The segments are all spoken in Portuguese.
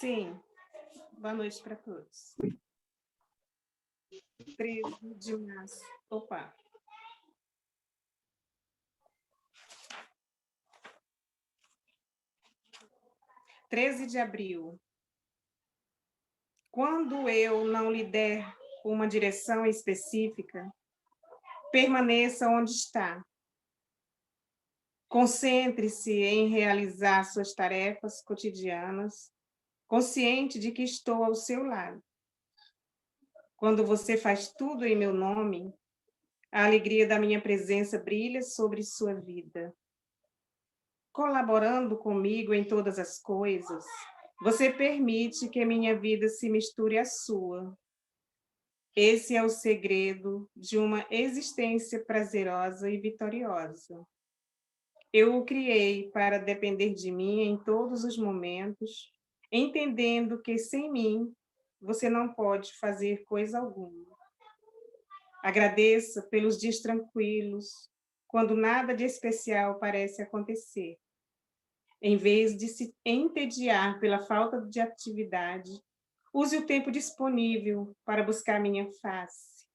Sim. Boa noite para todos. 13 de março. Opa. (13 de abril). Quando eu não lhe der uma direção específica, permaneça onde está. Concentre-se em realizar suas tarefas cotidianas, consciente de que estou ao seu lado. Quando você faz tudo em meu nome, a alegria da minha presença brilha sobre sua vida. Colaborando comigo em todas as coisas, você permite que minha vida se misture à sua. Esse é o segredo de uma existência prazerosa e vitoriosa. Eu o criei para depender de mim em todos os momentos, entendendo que sem mim você não pode fazer coisa alguma. Agradeça pelos dias tranquilos, quando nada de especial parece acontecer. Em vez de se entediar pela falta de atividade, use o tempo disponível para buscar minha face.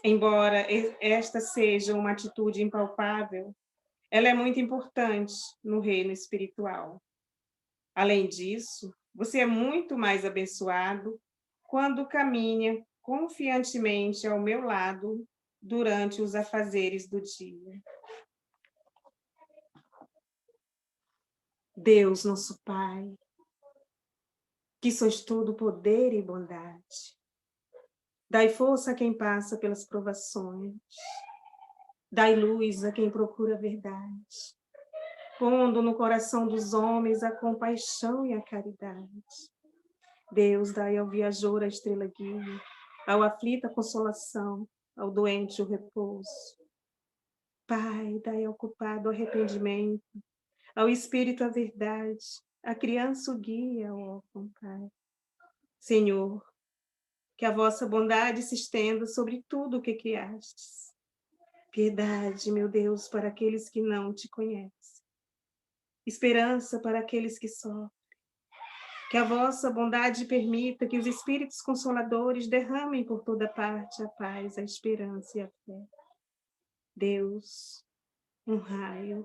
Embora esta seja uma atitude impalpável, ela é muito importante no reino espiritual. Além disso, você é muito mais abençoado quando caminha confiantemente ao meu lado durante os afazeres do dia. Deus, nosso Pai, que sois todo poder e bondade, dai força a quem passa pelas provações, dai luz a quem procura a verdade, pondo no coração dos homens a compaixão e a caridade. Deus, dai ao viajor a estrela guia, ao aflito a consolação, ao doente o repouso. Pai, dai ao culpado o arrependimento, ao espírito a verdade, à criança o guia, ao órfão, Pai. Senhor, que a vossa bondade se estenda sobre tudo o que criastes. Piedade, meu Deus, para aqueles que não te conhecem. Esperança para aqueles que sofrem. Que a vossa bondade permita que os espíritos consoladores derramem por toda parte a paz, a esperança e a fé. Deus, um raio,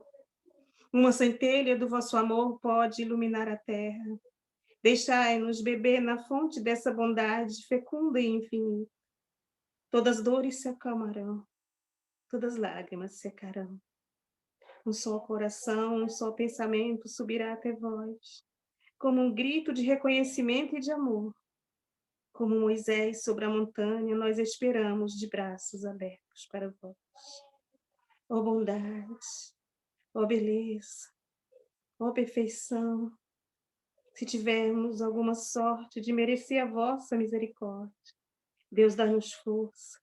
uma centelha do vosso amor pode iluminar a terra. Deixai-nos beber na fonte dessa bondade fecunda e infinita. Todas as dores se acalmarão, todas as lágrimas secarão. Um só coração, um só pensamento subirá até vós, como um grito de reconhecimento e de amor. Como Moisés sobre a montanha, nós esperamos de braços abertos para vós. Ó bondade, ó beleza, ó perfeição, se tivermos alguma sorte de merecer a vossa misericórdia, Deus dá-nos força,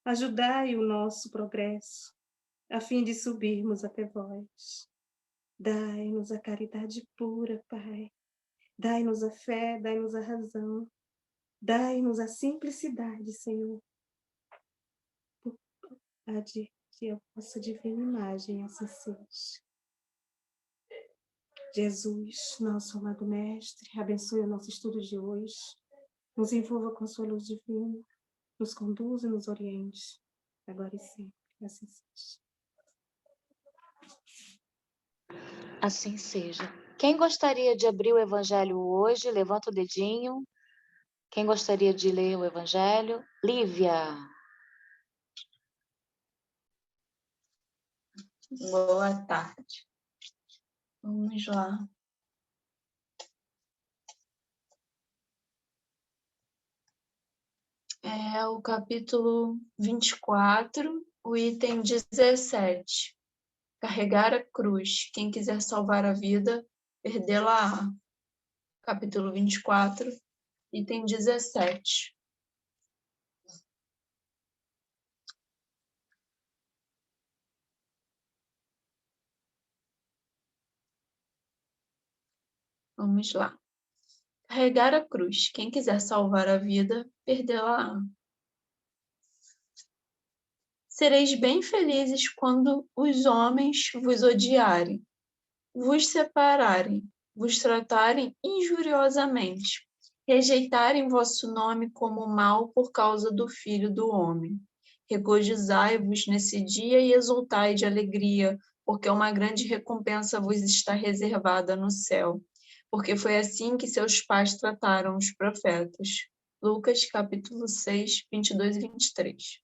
ajudai o nosso progresso, a fim de subirmos até vós. Dai-nos a caridade pura, Pai. Dai-nos a fé, dai-nos a razão. Dai-nos a simplicidade, Senhor. Por que a vossa divina imagem assim seja. Jesus, nosso amado Mestre, abençoe o nosso estudo de hoje. Nos envolva com a sua luz divina. Nos conduza e nos oriente. Agora e sempre. Assim seja. Assim seja. Quem gostaria de abrir o Evangelho hoje, levanta o dedinho. Quem gostaria de ler o Evangelho? Lívia. Boa tarde. Vamos lá. É o capítulo 24, o item 17. Carregar a cruz. Quem quiser salvar a vida, perdê-la-á. Capítulo 24, item 17. Vamos lá. Carregar a cruz. Quem quiser salvar a vida, perdê-la-á. Sereis bem felizes quando os homens vos odiarem, vos separarem, vos tratarem injuriosamente, rejeitarem vosso nome como mal por causa do Filho do Homem. Regozijai-vos nesse dia e exultai de alegria, porque uma grande recompensa vos está reservada no céu, porque foi assim que seus pais trataram os profetas. Lucas, capítulo 6, 22 e 23.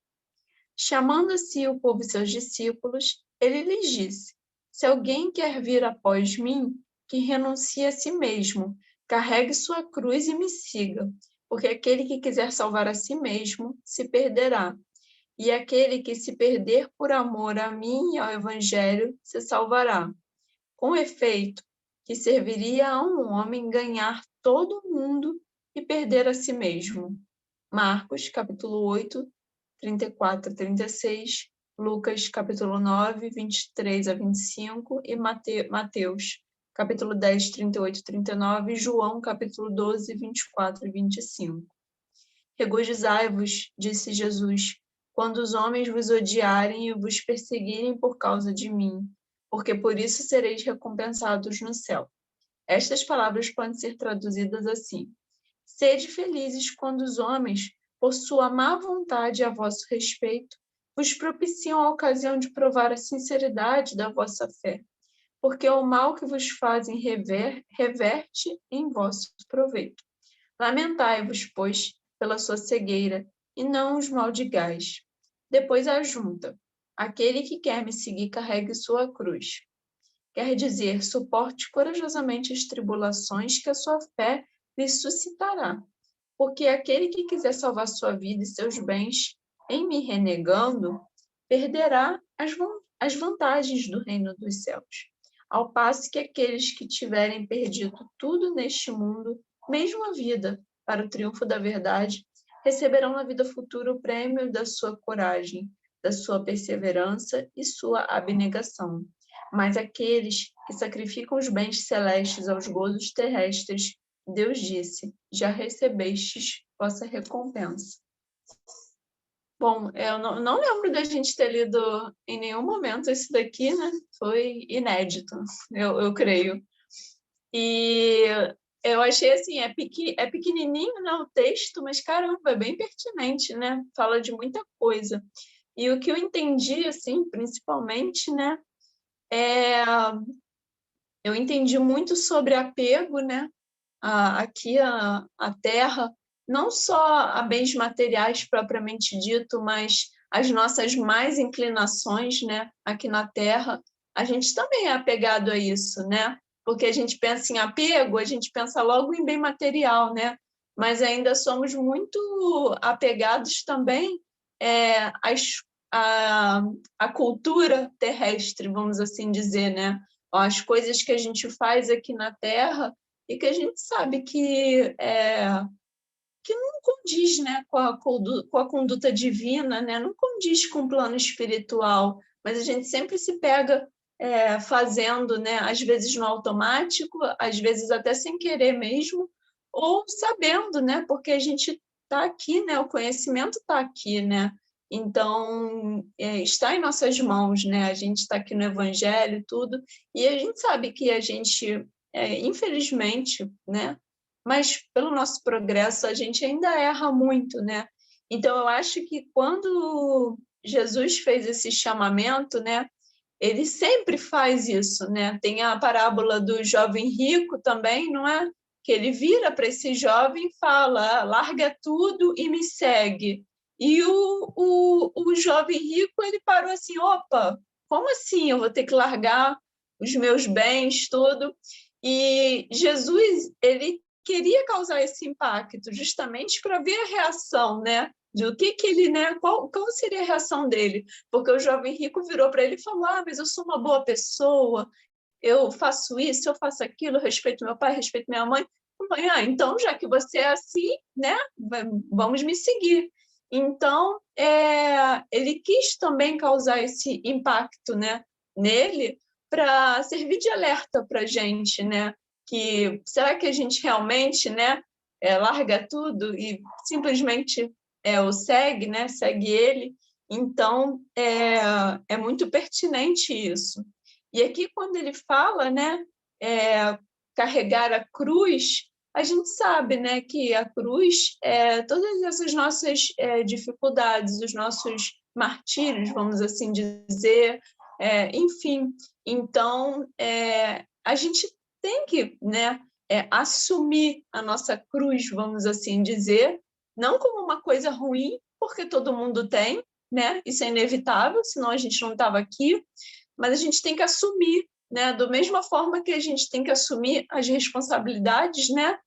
Chamando a si o povo e seus discípulos, ele lhes disse: se alguém quer vir após mim, que renuncie a si mesmo, carregue sua cruz e me siga, porque aquele que quiser salvar a si mesmo se perderá, e aquele que se perder por amor a mim e ao Evangelho se salvará. Com efeito, que serviria a um homem ganhar todo o mundo e perder a si mesmo. Marcos, capítulo 8, 34 a 36, Lucas, capítulo 9, 23 a 25 e Mateus, capítulo 10, 38 e 39, e João, capítulo 12, 24 e 25. Regozijai-vos, disse Jesus, quando os homens vos odiarem e vos perseguirem por causa de mim, porque por isso sereis recompensados no céu. Estas palavras podem ser traduzidas assim: sede felizes quando os homens, por sua má vontade a vosso respeito, vos propiciam a ocasião de provar a sinceridade da vossa fé, porque o mal que vos fazem reverte em vosso proveito. Lamentai-vos, pois, pela sua cegueira, e não os maldigais. Depois ajunta: aquele que quer me seguir, carregue sua cruz. Quer dizer, suporte corajosamente as tribulações que a sua fé lhe suscitará. Porque aquele que quiser salvar sua vida e seus bens em me renegando, perderá as vantagens do reino dos céus. Ao passo que aqueles que tiverem perdido tudo neste mundo, mesmo a vida, para o triunfo da verdade, receberão na vida futura o prêmio da sua coragem, da sua perseverança e sua abnegação. Mas aqueles que sacrificam os bens celestes aos gozos terrestres, Deus disse: já recebestes vossa recompensa. Bom, eu não lembro da gente ter lido em nenhum momento esse daqui, né? Foi inédito, eu creio. E eu achei assim, é pequenininho, né, o texto, mas caramba, é bem pertinente, né? Fala de muita coisa. E o que eu entendi, assim, principalmente, né, eu entendi muito sobre apego, né? Aqui a terra, não só a bens materiais propriamente dito, mas as nossas mais inclinações, né, aqui na terra, a gente também é apegado a isso, né? Porque a gente pensa em apego, a gente pensa logo em bem material, né? Mas ainda somos muito apegados também à, à cultura terrestre, vamos assim dizer, né? As coisas que a gente faz aqui na terra e que a gente sabe que não condiz, né, com a conduta divina, né, não condiz com o plano espiritual, mas a gente sempre se pega fazendo, né, às vezes no automático, às vezes até sem querer mesmo, ou sabendo, né, porque a gente está aqui, né, o conhecimento está aqui, né, então está em nossas mãos, né, a gente está aqui no Evangelho e tudo, e a gente sabe que a gente infelizmente, né? Mas pelo nosso progresso a gente ainda erra muito, né? Então eu acho que quando Jesus fez esse chamamento, né? Ele sempre faz isso, né? Tem a parábola do jovem rico também, não é? Que ele vira para esse jovem e fala: larga tudo e me segue. E o jovem rico ele parou assim: opa, como assim? Eu vou ter que largar os meus bens, tudo? E Jesus, ele queria causar esse impacto justamente para ver a reação, né? Do que ele, né? Qual seria a reação dele? Porque o jovem rico virou para ele e falou: mas eu sou uma boa pessoa, eu faço isso, eu faço aquilo, eu respeito meu pai, respeito minha mãe. Então, já que você é assim, né? Vamos me seguir. Então, ele quis também causar esse impacto, né? Nele, para servir de alerta para a gente, né? Que será que a gente realmente, né, larga tudo e simplesmente o segue, né? Segue ele. Então, é muito pertinente isso. E aqui, quando ele fala, né, carregar a cruz, a gente sabe, né, que a cruz é todas essas nossas dificuldades, os nossos martírios, vamos assim dizer, enfim. Então, a gente tem que, né, assumir a nossa cruz, vamos assim dizer, não como uma coisa ruim, porque todo mundo tem, né? Isso é inevitável, senão a gente não estava aqui, mas a gente tem que assumir, né? Da mesma forma que a gente tem que assumir as responsabilidades, né?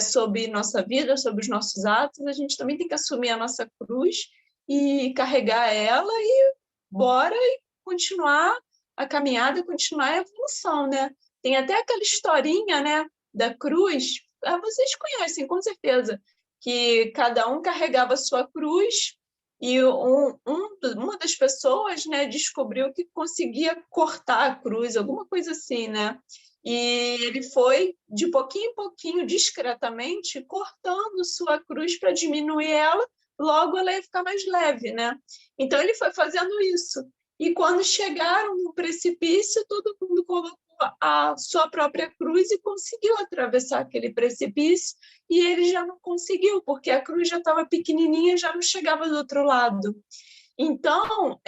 Sobre nossa vida, sobre os nossos atos, a gente também tem que assumir a nossa cruz e carregar ela e bora e continuar a caminhada, continuar a evolução, né? Tem até aquela historinha, né, da cruz, vocês conhecem, com certeza, que cada um carregava a sua cruz e uma das pessoas, né, descobriu que conseguia cortar a cruz, alguma coisa assim, né? E ele foi, de pouquinho em pouquinho, discretamente, cortando sua cruz para diminuir ela, logo ela ia ficar mais leve, né? Então ele foi fazendo isso. E quando chegaram no precipício, todo mundo colocou a sua própria cruz e conseguiu atravessar aquele precipício, e ele já não conseguiu, porque a cruz já estava pequenininha, já não chegava do outro lado. Então,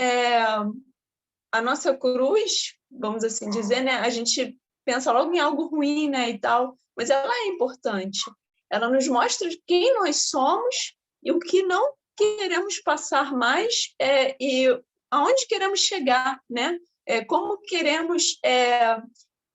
a nossa cruz, vamos assim dizer, né, a gente pensa logo em algo ruim, né, e tal, mas ela é importante. Ela nos mostra quem nós somos e o que não queremos passar mais e aonde queremos chegar, né? Como queremos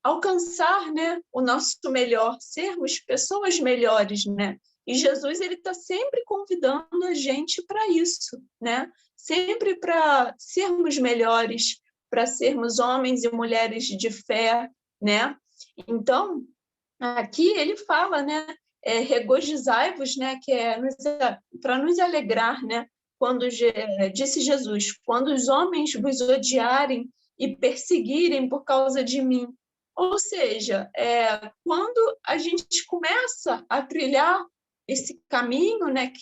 alcançar, né, o nosso melhor, sermos pessoas melhores, né? E Jesus ele está sempre convidando a gente para isso, né? Sempre para sermos melhores, para sermos homens e mulheres de fé, né? Então, aqui ele fala, né? Regozijai-vos, né? Que é para nos alegrar, né? Quando disse Jesus, quando os homens vos odiarem e perseguirem por causa de mim. Ou seja, quando a gente começa a trilhar esse caminho, né?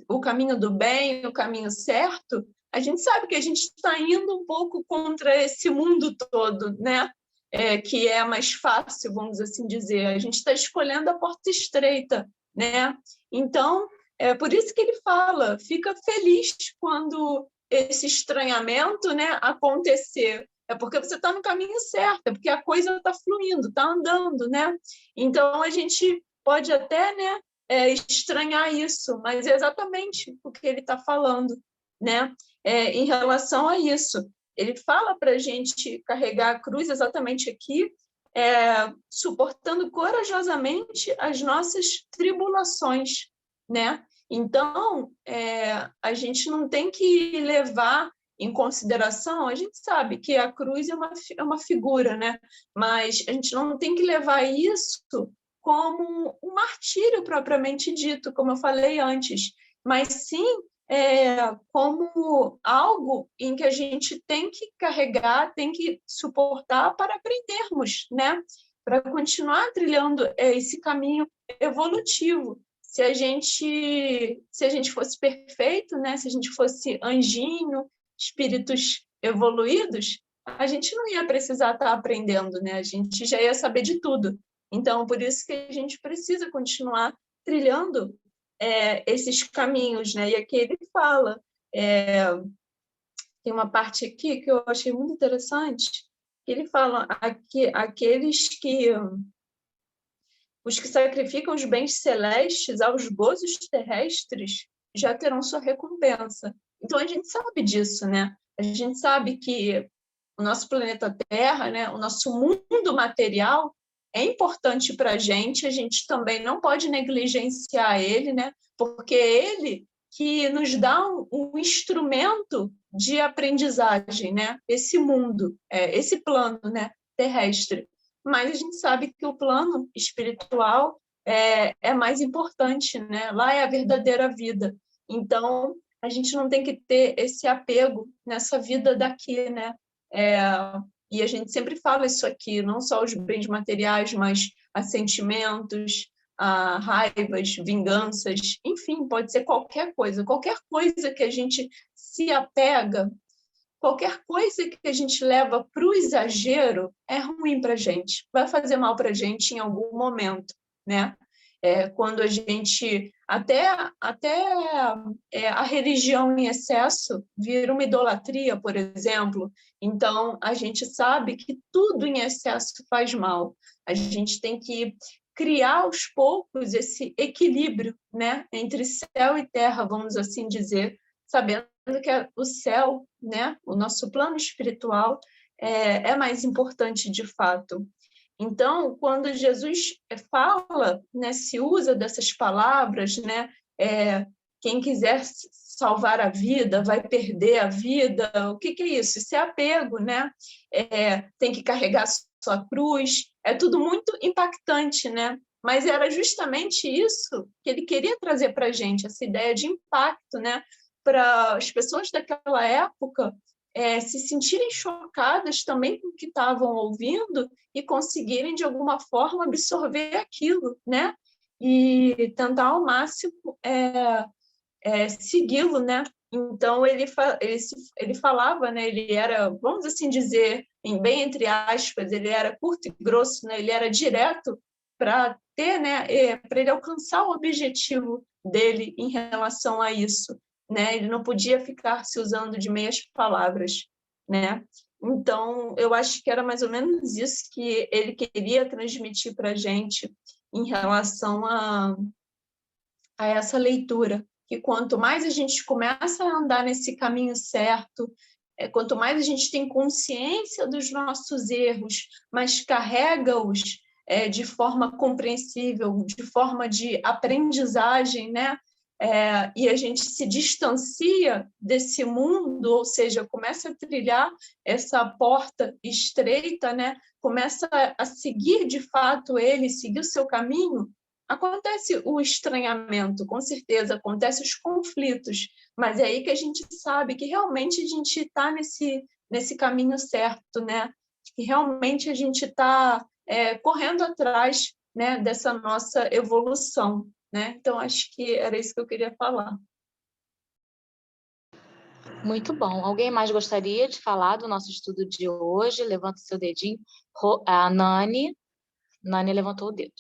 O caminho do bem, o caminho certo, a gente sabe que a gente está indo um pouco contra esse mundo todo, né? Que é mais fácil, vamos assim dizer. A gente está escolhendo a porta estreita, né? Então, é por isso que ele fala, fica feliz quando esse estranhamento, né, acontecer. É porque você está no caminho certo, é porque a coisa está fluindo, está andando, né? Então, a gente pode até, né, estranhar isso, mas é exatamente o que ele está falando, né? Em relação a isso. Ele fala para a gente carregar a cruz exatamente aqui, suportando corajosamente as nossas tribulações, né? Então, a gente não tem que levar em consideração, a gente sabe que a cruz é uma figura, né? Mas a gente não tem que levar isso como um martírio propriamente dito, como eu falei antes, mas sim como algo em que a gente tem que carregar, tem que suportar para aprendermos, né? Para continuar trilhando esse caminho evolutivo. Se a gente fosse perfeito, né? Se a gente fosse anjinho, espíritos evoluídos, a gente não ia precisar estar aprendendo, né? A gente já ia saber de tudo. Então, por isso que a gente precisa continuar trilhando esses caminhos, né? E aqui ele fala, tem uma parte aqui que eu achei muito interessante, que ele fala aqui, os que sacrificam os bens celestes aos gozos terrestres já terão sua recompensa. Então a gente sabe disso, né? A gente sabe que o nosso planeta Terra, né, o nosso mundo material é importante para a gente também não pode negligenciar ele, né? Porque é ele que nos dá um instrumento de aprendizagem, né? Esse mundo, esse plano, né, terrestre. Mas a gente sabe que o plano espiritual é mais importante, né? Lá é a verdadeira vida. Então, a gente não tem que ter esse apego nessa vida daqui, né? E a gente sempre fala isso aqui, não só os bens materiais, mas a sentimentos, a raivas, vinganças, enfim, pode ser qualquer coisa que a gente se apega, qualquer coisa que a gente leva para o exagero é ruim para a gente, vai fazer mal para a gente em algum momento, né? Quando a gente... Até a religião em excesso vira uma idolatria, por exemplo. Então, a gente sabe que tudo em excesso faz mal. A gente tem que criar aos poucos esse equilíbrio, né, entre céu e terra, vamos assim dizer, sabendo que o céu, né, o nosso plano espiritual, é mais importante de fato. Então, quando Jesus fala, né, se usa dessas palavras, né, quem quiser salvar a vida vai perder a vida, o que é isso? Isso é apego, né? Tem que carregar sua cruz, é tudo muito impactante, né? Mas era justamente isso que ele queria trazer para a gente, essa ideia de impacto, né? Para as pessoas daquela época se sentirem chocadas também com o que estavam ouvindo e conseguirem, de alguma forma, absorver aquilo, né? E tentar ao máximo segui-lo, né? Então, ele falava, né? Ele era, vamos assim dizer, bem entre aspas, ele era curto e grosso, né? Ele era direto para ter, né? Para ele alcançar o objetivo dele em relação a isso, né? Ele não podia ficar se usando de meias palavras, né? Então, eu acho que era mais ou menos isso que ele queria transmitir para a gente em relação a essa leitura, que quanto mais a gente começa a andar nesse caminho certo, quanto mais a gente tem consciência dos nossos erros, mas carrega-os de forma compreensível, de forma de aprendizagem, né? E a gente se distancia desse mundo, ou seja, começa a trilhar essa porta estreita, né? Começa a seguir de fato ele, seguir o seu caminho. Acontece o estranhamento, com certeza, acontece os conflitos, mas é aí que a gente sabe que realmente a gente está nesse caminho certo, né? Que realmente a gente está correndo atrás, né, dessa nossa evolução, né? Então, acho que era isso que eu queria falar. Muito bom. Alguém mais gostaria de falar do nosso estudo de hoje? Levanta o seu dedinho. A Nani. Nani levantou o dedo.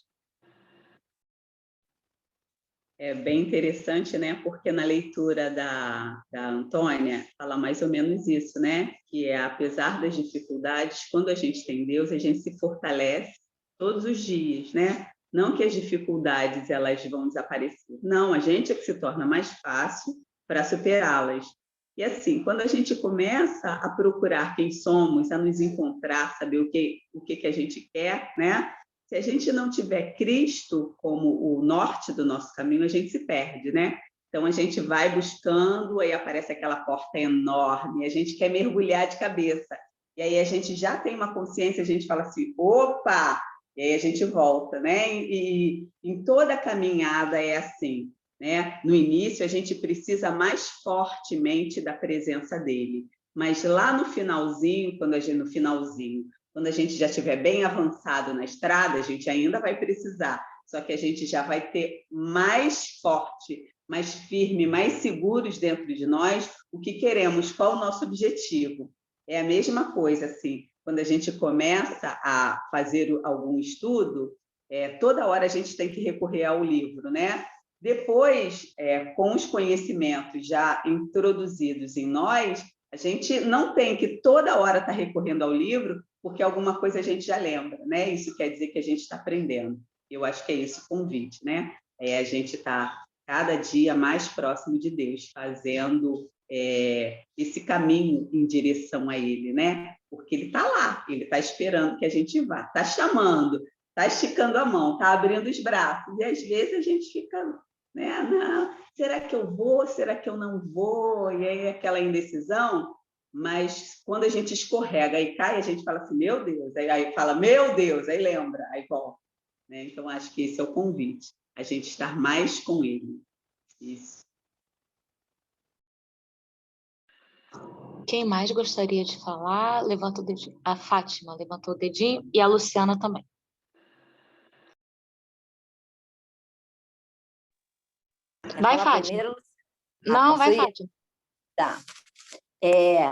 É bem interessante, né? Porque na leitura da Antônia fala mais ou menos isso, né? Que apesar das dificuldades, quando a gente tem Deus, a gente se fortalece todos os dias, né? Não que as dificuldades elas vão desaparecer. Não, a gente é que se torna mais fácil para superá-las. E assim, quando a gente começa a procurar quem somos, a nos encontrar, saber o que a gente quer, né? Se a gente não tiver Cristo como o norte do nosso caminho, a gente se perde, né? Então, a gente vai buscando, aí aparece aquela porta enorme, a gente quer mergulhar de cabeça. E aí a gente já tem uma consciência, a gente fala assim, opa! E aí a gente volta, né? E em toda a caminhada é assim, né? No início, a gente precisa mais fortemente da presença dele. Mas lá no finalzinho, quando a gente já estiver bem avançado na estrada, a gente ainda vai precisar, só que a gente já vai ter mais forte, mais firme, mais seguros dentro de nós o que queremos, qual o nosso objetivo. É a mesma coisa, assim, quando a gente começa a fazer algum estudo, toda hora a gente tem que recorrer ao livro, né? Depois, com os conhecimentos já introduzidos em nós, a gente não tem que toda hora estar recorrendo ao livro, porque alguma coisa a gente já lembra, né? Isso quer dizer que a gente está aprendendo. Eu acho que é esse o convite, né? A gente está cada dia mais próximo de Deus, fazendo esse caminho em direção a Ele, né? Porque Ele está lá, Ele está esperando que a gente vá, está chamando, está esticando a mão, está abrindo os braços, e às vezes a gente fica, né? Não, será que eu vou? Será que eu não vou? E aí aquela indecisão. Mas quando a gente escorrega e cai, a gente fala assim, meu Deus, aí fala, meu Deus, aí lembra, aí volta. Né? Então, acho que esse é o convite, a gente estar mais com ele. Isso. Quem mais gostaria de falar? Levanta o dedinho. A Fátima levantou o dedinho e a Luciana também. Vai, Fátima. Primeiro? Não, vai, Fátima. Fátima. Tá.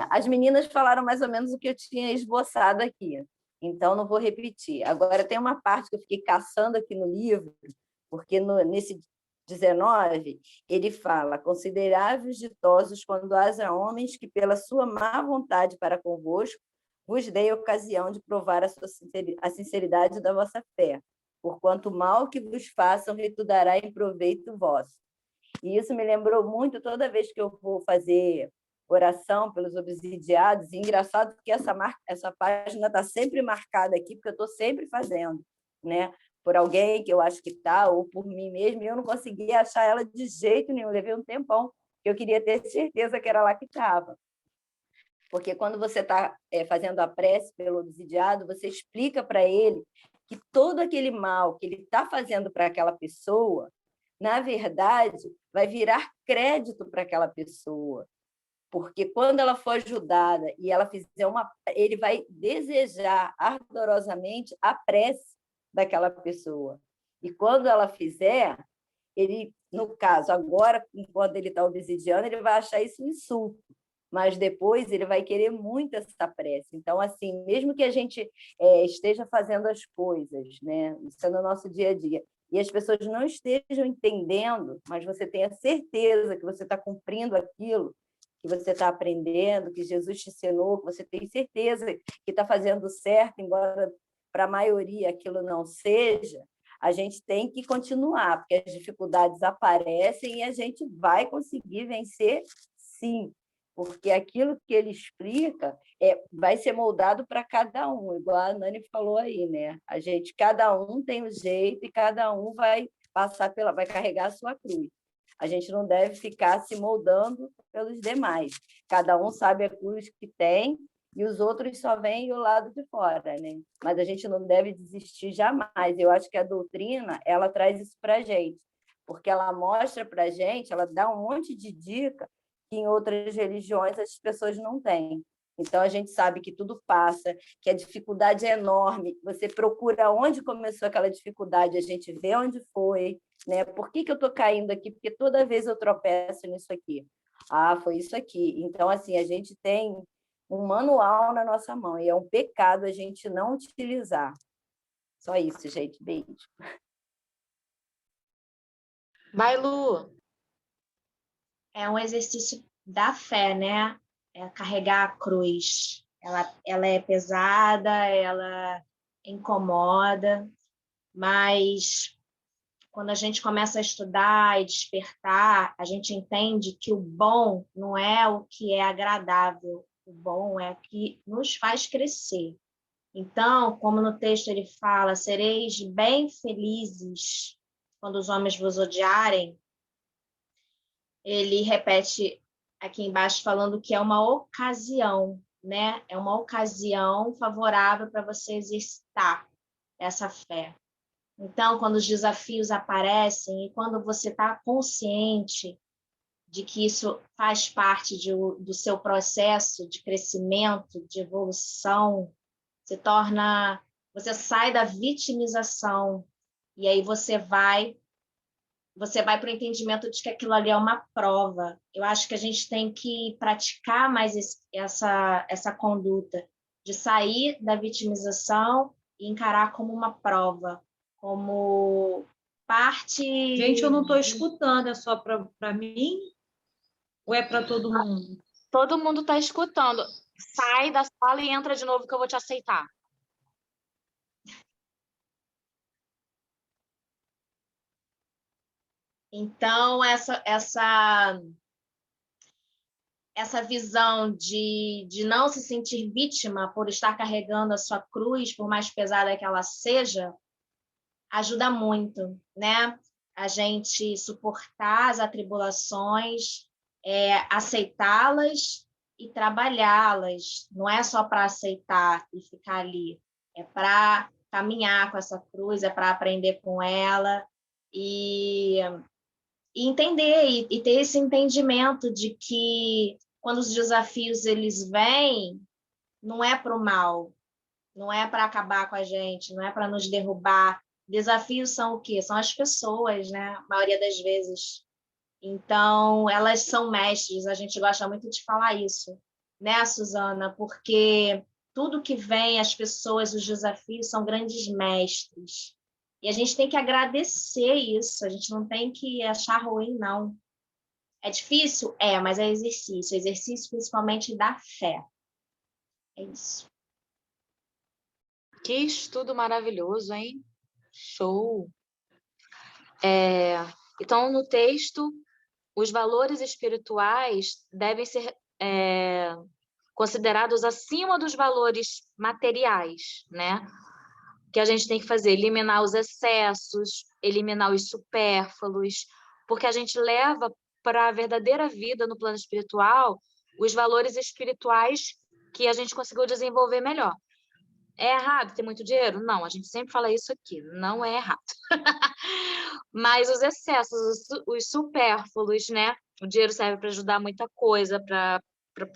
As meninas falaram mais ou menos o que eu tinha esboçado aqui, então não vou repetir. Agora, tem uma parte que eu fiquei caçando aqui no livro, porque nesse 19, ele fala: considerai-vos ditosos quando haja homens que, pela sua má vontade para convosco, vos dei ocasião de provar a sinceridade da vossa fé, porquanto o mal que vos façam retudará em proveito vosso. E isso me lembrou muito toda vez que eu vou fazer oração pelos obsidiados. E engraçado que essa página está sempre marcada aqui, porque eu estou sempre fazendo, né? Por alguém que eu acho que está, ou por mim mesma, e eu não conseguia achar ela de jeito nenhum. Levei um tempão, que eu queria ter certeza que era lá que estava. Porque quando você está fazendo a prece pelo obsidiado, você explica para ele que todo aquele mal que ele está fazendo para aquela pessoa, na verdade, vai virar crédito para aquela pessoa. Porque quando ela for ajudada e ela fizer ele vai desejar ardorosamente a prece daquela pessoa. E quando ela fizer, ele, no caso, agora, enquanto ele está obsidiando, ele vai achar isso um insulto, mas depois ele vai querer muito essa prece. Então, assim, mesmo que a gente esteja fazendo as coisas, né, isso é no nosso dia a dia, e as pessoas não estejam entendendo, mas você tenha certeza que você está cumprindo aquilo que você está aprendendo, que Jesus te ensinou, que você tem certeza que está fazendo certo, embora para a maioria aquilo não seja, a gente tem que continuar, porque as dificuldades aparecem e a gente vai conseguir vencer, sim, porque aquilo que ele explica vai ser moldado para cada um, igual a Nani falou aí, né? Cada um tem um jeito e cada um vai vai carregar a sua cruz. A gente não deve ficar se moldando pelos demais. Cada um sabe a cruz que tem e os outros só veem do lado de fora, né? Mas a gente não deve desistir jamais. Eu acho que a doutrina, ela traz isso para a gente, porque ela mostra para a gente, ela dá um monte de dica que em outras religiões as pessoas não têm. Então, a gente sabe que tudo passa, que a dificuldade é enorme. Você procura onde começou aquela dificuldade, a gente vê onde foi, né? Por que eu estou caindo aqui? Porque toda vez eu tropeço nisso aqui. Ah, foi isso aqui. Então, assim, a gente tem um manual na nossa mão e é um pecado a gente não utilizar. Só isso, gente. Beijo. Vai, Lu. É um exercício da fé, né? É carregar a cruz. Ela é pesada, ela incomoda, mas quando a gente começa a estudar e despertar, a gente entende que o bom não é o que é agradável, o bom é o que nos faz crescer. Então, como no texto ele fala, sereis bem felizes quando os homens vos odiarem, ele repete aqui embaixo falando que é uma ocasião, né? É uma ocasião favorável para você exercitar essa fé. Então, quando os desafios aparecem e quando você está consciente de que isso faz parte do seu processo de crescimento, de evolução, você sai da vitimização e aí você vai para o entendimento de que aquilo ali é uma prova. Eu acho que a gente tem que praticar mais essa conduta de sair da vitimização e encarar como uma prova, como parte... Gente, eu não estou escutando, é só para mim ou é para todo mundo? Todo mundo está escutando. Sai da sala e entra de novo que eu vou te aceitar. Então, essa visão de não se sentir vítima por estar carregando a sua cruz, por mais pesada que ela seja, ajuda muito, né? A gente suportar as atribulações, aceitá-las e trabalhá-las. Não é só para aceitar e ficar ali, é para caminhar com essa cruz, é para aprender com ela e entender e ter esse entendimento de que quando os desafios eles vêm, não é para o mal, não é para acabar com a gente, não é para nos derrubar. Desafios são o quê? São as pessoas, né? A maioria das vezes. Então, elas são mestres, a gente gosta muito de falar isso. né, Suzana? Porque tudo que vem, as pessoas, os desafios, são grandes mestres. E a gente tem que agradecer isso, a gente não tem que achar ruim, não. É difícil? É, mas é exercício. Exercício principalmente da fé. É isso. Que estudo maravilhoso, hein? Show! Então, no texto, os valores espirituais devem ser considerados acima dos valores materiais, né? Que a gente tem que fazer, eliminar os excessos, eliminar os supérfluos, porque a gente leva para a verdadeira vida no plano espiritual os valores espirituais que a gente conseguiu desenvolver melhor. É errado ter muito dinheiro? Não, a gente sempre fala isso aqui, não é errado. Mas os excessos, os supérfluos, né? O dinheiro serve para ajudar muita coisa, para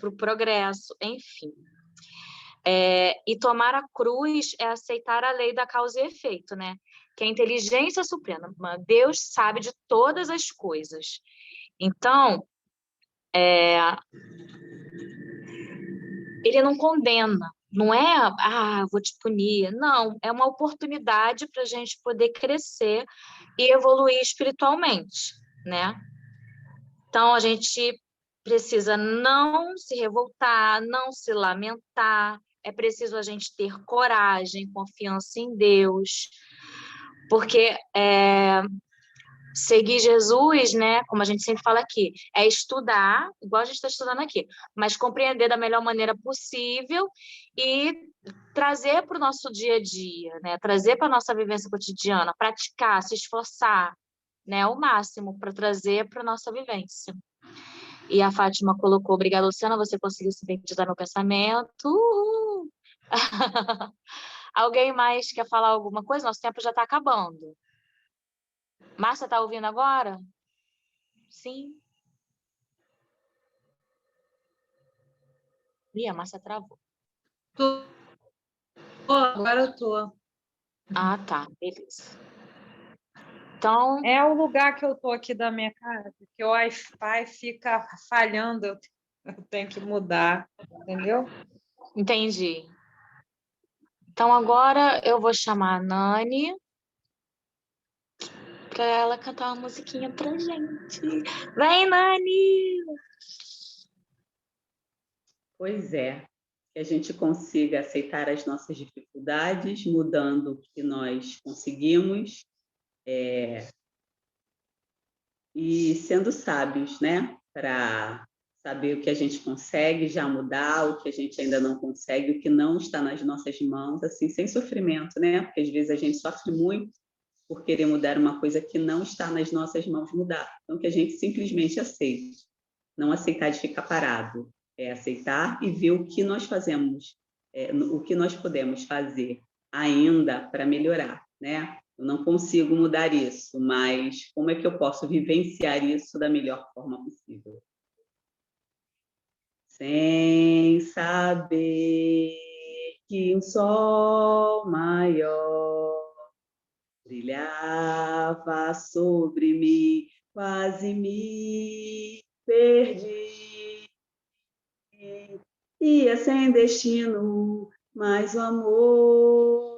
o progresso, enfim. E tomar a cruz é aceitar a lei da causa e efeito, né? Que é a inteligência suprema. Deus sabe de todas as coisas. Então, ele não condena, não é, vou te punir. Não, é uma oportunidade para a gente poder crescer e evoluir espiritualmente, né? Então, a gente precisa não se revoltar, não se lamentar, é preciso a gente ter coragem, confiança em Deus, porque seguir Jesus, né, como a gente sempre fala aqui, é estudar, igual a gente está estudando aqui, mas compreender da melhor maneira possível e trazer para o nosso dia a dia, né, trazer para a nossa vivência cotidiana, praticar, se esforçar, né, o máximo para trazer para a nossa vivência. E a Fátima colocou, obrigada, Luciana, você conseguiu sintetizar meu pensamento. Alguém mais quer falar alguma coisa? Nosso tempo já está acabando. Márcia, está ouvindo agora? Sim. Ih, a Márcia travou. Agora eu tô. Ah, tá. Beleza. Então... É o lugar que eu tô aqui da minha casa, que o Wi-Fi fica falhando, eu tenho que mudar, entendeu? Entendi. Então, agora eu vou chamar a Nani para ela cantar uma musiquinha pra gente. Vem, Nani! Pois é, que a gente consiga aceitar as nossas dificuldades, mudando o que nós conseguimos, e sendo sábios, né? Para saber o que a gente consegue já mudar, o que a gente ainda não consegue, o que não está nas nossas mãos, assim, sem sofrimento, né? Porque às vezes a gente sofre muito por querer mudar uma coisa que não está nas nossas mãos mudar. Então, que a gente simplesmente aceite. Não aceitar de ficar parado, é aceitar e ver o que nós fazemos, o que nós podemos fazer ainda para melhorar, né? Eu não consigo mudar isso, mas como é que eu posso vivenciar isso da melhor forma possível? Sem saber que um sol maior brilhava sobre mim, quase me perdi. Ia sem destino, mas o amor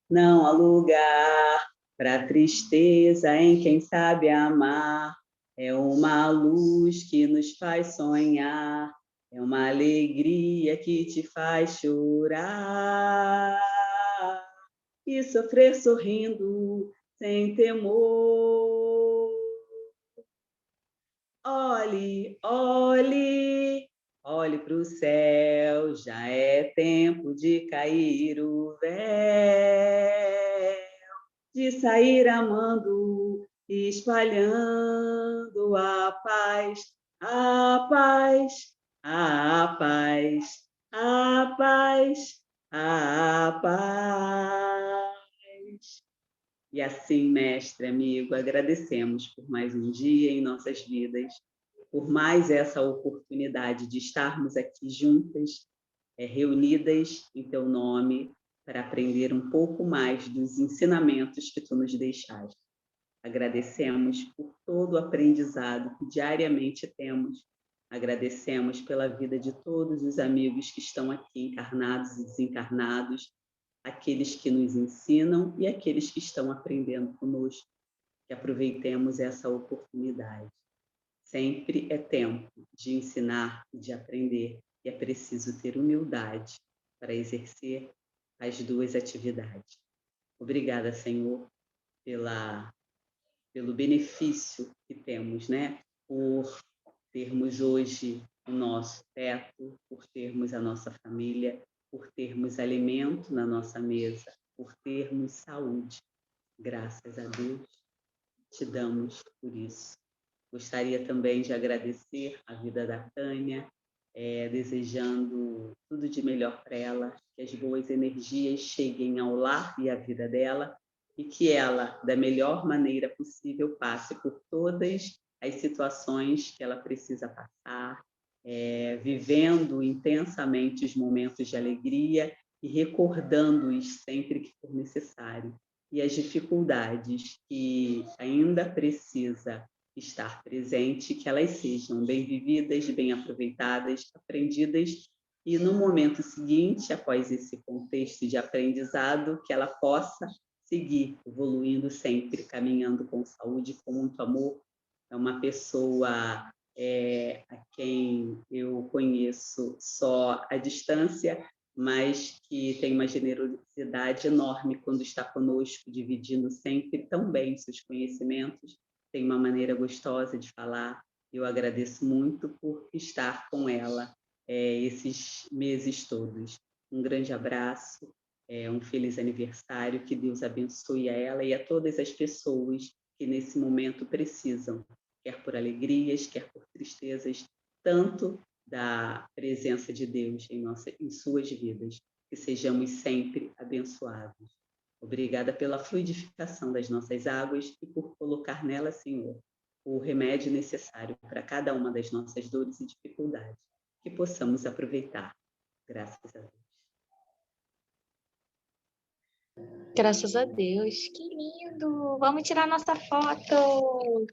não há lugar para tristeza em quem sabe amar. É uma luz que nos faz sonhar, é uma alegria que te faz chorar e sofrer sorrindo sem temor. Olhe, olhe, olhe para o céu, já é tempo de cair o véu, de sair amando, espalhando a paz, a paz, a paz, a paz, a paz. E assim, mestre, amigo, agradecemos por mais um dia em nossas vidas, por mais essa oportunidade de estarmos aqui juntas, reunidas em teu nome, para aprender um pouco mais dos ensinamentos que tu nos deixaste. Agradecemos por todo o aprendizado que diariamente temos. Agradecemos pela vida de todos os amigos que estão aqui, encarnados e desencarnados, aqueles que nos ensinam e aqueles que estão aprendendo conosco. Que aproveitemos essa oportunidade. Sempre é tempo de ensinar e de aprender, e é preciso ter humildade para exercer as duas atividades. Obrigada, Senhor, pelo benefício que temos, né? Por termos hoje o nosso teto, por termos a nossa família, por termos alimento na nossa mesa, por termos saúde. Graças a Deus, te damos por isso. Gostaria também de agradecer a vida da Tânia, desejando tudo de melhor para ela, que as boas energias cheguem ao lar e à vida dela, e que ela, da melhor maneira possível, passe por todas as situações que ela precisa passar, vivendo intensamente os momentos de alegria e recordando-os sempre que for necessário. E as dificuldades que ainda precisa estar presente, que elas sejam bem vividas, bem aproveitadas, aprendidas, e no momento seguinte, após esse contexto de aprendizado, que ela possa seguir evoluindo sempre, caminhando com saúde, com muito amor. É uma pessoa a quem eu conheço só à distância, mas que tem uma generosidade enorme quando está conosco, dividindo sempre tão bem seus conhecimentos. Tem uma maneira gostosa de falar. Eu agradeço muito por estar com ela esses meses todos. Um grande abraço, um feliz aniversário, que Deus abençoe a ela e a todas as pessoas que nesse momento precisam, quer por alegrias, quer por tristezas, tanto da presença de Deus em suas vidas. Que sejamos sempre abençoados. Obrigada pela fluidificação das nossas águas e por colocar nela, Senhor, o remédio necessário para cada uma das nossas dores e dificuldades, que possamos aproveitar. Graças a Deus. Graças a Deus, que lindo! Vamos tirar nossa foto!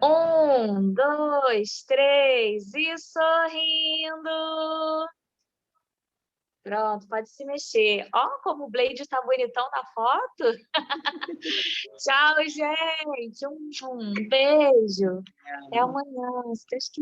1, 2, 3 e sorrindo! Pronto, pode se mexer. Ó, como o Blade está bonitão na foto. Tchau, gente. Um beijo. Até amanhã, se Deus quiser.